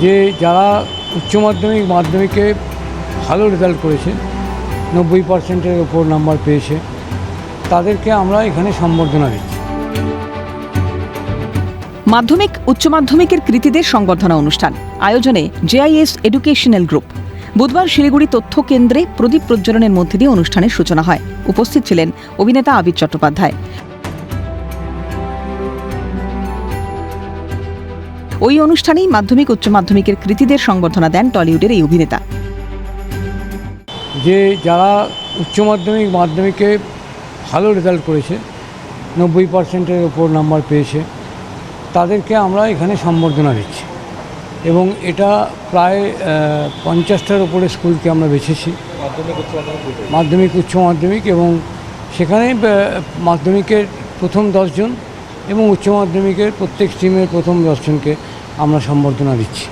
যে যারা উচ্চ মাধ্যমিক মাধ্যমিকে ভালো রেজাল্ট করেছে, 90%-এর ওপর নাম্বার পেয়েছে, তাদেরকে আমরা এখানে সম্বর্ধনা দিচ্ছি। মাধ্যমিক উচ্চ মাধ্যমিকের কৃতীদের সংবর্ধনা অনুষ্ঠান আয়োজনে জেআইএস এডুকেশনাল গ্রুপ। বুধবার শিলিগুড়ি তথ্য কেন্দ্রে প্রদীপ প্রজ্বলনের মধ্যে দিয়ে অনুষ্ঠানের সূচনা হয়। উপস্থিত ছিলেন অভিনেতা আবির চট্টোপাধ্যায়। ওই অনুষ্ঠানেই মাধ্যমিক উচ্চ মাধ্যমিকের কৃতীদের সংবর্ধনা দেন টলিউডের এই অভিনেতা। যে যারা উচ্চ মাধ্যমিক মাধ্যমিকে ভালো রেজাল্ট করেছে, 90%-এর ওপর নাম্বার পেয়েছে, তাদেরকে আমরা এখানে সম্বর্ধনা দিচ্ছি। এবং এটা প্রায় 50টার ওপরে স্কুলকে আমরা বেছেছি, মাধ্যমিক উচ্চ মাধ্যমিক, এবং সেখানে মাধ্যমিকের প্রথম 10 জন এবং উচ্চ মাধ্যমিকের প্রত্যেক স্ট্রিমের প্রথম 10 জনকে আমরা সম্বর্ধনা দিচ্ছি।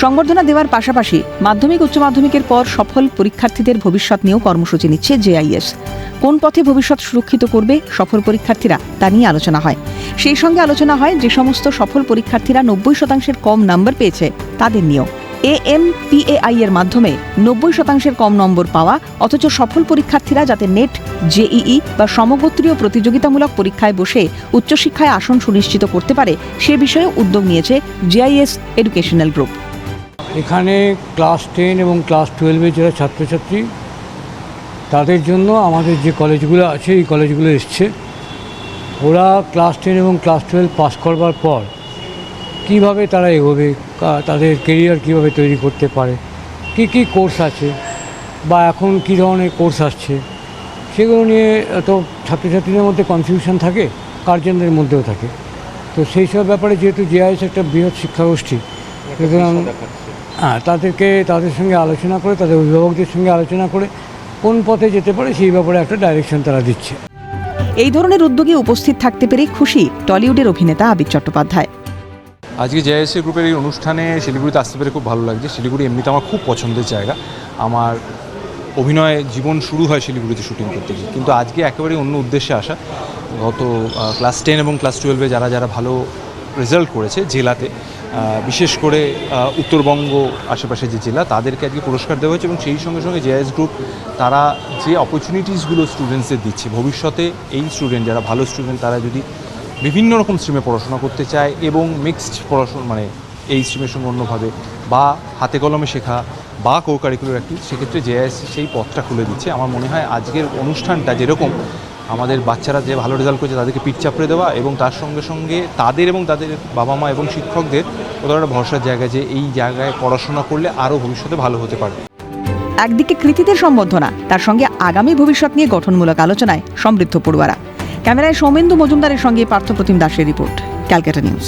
সংবর্ধনা দেওয়ার পাশাপাশি মাধ্যমিক উচ্চ মাধ্যমিকের পর সফল পরীক্ষার্থীদের ভবিষ্যৎ নিয়েও কর্মসূচি নিচ্ছে জেআইএস। কোন পথে ভবিষ্যৎ সুরক্ষিত করবে সফল পরীক্ষার্থীরা তা নিয়ে আলোচনা হয়। সেই সঙ্গে আলোচনা হয় যে সমস্ত সফল পরীক্ষার্থীরা 90%-এর কম নম্বর পেয়েছে তাদের নিয়েও। AMPAI এর মাধ্যমে 90%-এর কম নম্বর পাওয়া অথচ সফল পরীক্ষার্থীরা যাতে নেট, জেইই বা সমগোত্রীয় প্রতিযোগিতামূলক পরীক্ষায় বসে উচ্চশিক্ষায় আসন সুনিশ্চিত করতে পারে সে বিষয়ে উদ্যোগ নিয়েছে জেআইএস এডুকেশনাল গ্রুপ। এখানে ক্লাস 10 এবং ক্লাস 12-এর যারা ছাত্রছাত্রী, তাদের জন্য আমাদের যে কলেজগুলো আছে এই কলেজগুলো এসছে। ওরা ক্লাস 10 এবং ক্লাস 12 পাস করবার পর কীভাবে তারা এগোবে, তাদের কেরিয়ার কীভাবে তৈরি করতে পারে, কী কী কোর্স আছে বা এখন কী ধরনের কোর্স আসছে, সেগুলো নিয়ে তো ছাত্রছাত্রীদের মধ্যে কনফিউশন থাকে, গার্জেনদের মধ্যেও থাকে। তো সেই সব ব্যাপারে যেহেতু জেআইএস একটা বৃহৎ শিক্ষাগোষ্ঠী, সুতরাং তাদের সঙ্গে আলোচনা করে, তাদের অভিভাবকদের সঙ্গে আলোচনা করে কোন পথে যেতে পারে সেই ব্যাপারে একটা ডাইরেকশন তারা দিচ্ছে। এই ধরনের উদ্যোগে উপস্থিত থাকতে পেরে খুশি টলিউডের অভিনেতা আবির চট্টোপাধ্যায়। আজকে জেআইএস গ্রুপের এই অনুষ্ঠানে শিলিগুড়িতে আসতে পেরে খুব ভালো লাগছে। শিলিগুড়ি এমনিতে আমার খুব পছন্দের জায়গা। আমার অভিনয় জীবন শুরু হয় শিলিগুড়িতে শুটিং করতে গিয়ে, কিন্তু আজকে একেবারে অন্য উদ্দেশ্যে আসা। গত ক্লাস 10 এবং ক্লাস 12-এ যারা ভালো রেজাল্ট করেছে জেলাতে, বিশেষ করে উত্তরবঙ্গ আশেপাশে যে জেলা, তাদেরকে আজকে পুরস্কার দেওয়া হয়েছে। এবং সেই সঙ্গে সঙ্গে জেআইএস গ্রুপ তারা যে অপরচুনিটিসগুলো স্টুডেন্টসদের দিচ্ছে, ভবিষ্যতে এই স্টুডেন্ট যারা ভালো স্টুডেন্ট, তারা যদি বিভিন্ন রকম স্ট্রিমে পড়াশোনা করতে চায় এবং মিক্সড পড়াশোনা মানে এই স্ট্রিমের সঙ্গে অন্যভাবে বা হাতে কলমে শেখা বা কো কারিকুলার অ্যাক্টিভিটি, সেক্ষেত্রে জেআইএস সেই পথটা খুলে দিচ্ছে। আমার মনে হয় আজকের অনুষ্ঠানটা যেরকম আমাদের বাচ্চারা যে ভালো রেজাল্ট করেছে তাদেরকে পিঠ চাপড়ে দেওয়া, এবং তার সঙ্গে সঙ্গে তাদের এবং তাদের বাবা মা এবং শিক্ষকদের ওদের একটা ভরসার জায়গা যে এই জায়গায় পড়াশোনা করলে আরও ভবিষ্যতে ভালো হতে পারে। একদিকে কৃতীদের সম্বর্ধনা, তার সঙ্গে আগামী ভবিষ্যৎ নিয়ে গঠনমূলক আলোচনায় সমৃদ্ধ পড়ুয়ারা। ক্যামেরায় সৌমেন্দু মজুমদারের সঙ্গে পার্থপ্রতিম দাসের রিপোর্ট, ক্যালকাটা নিউজ।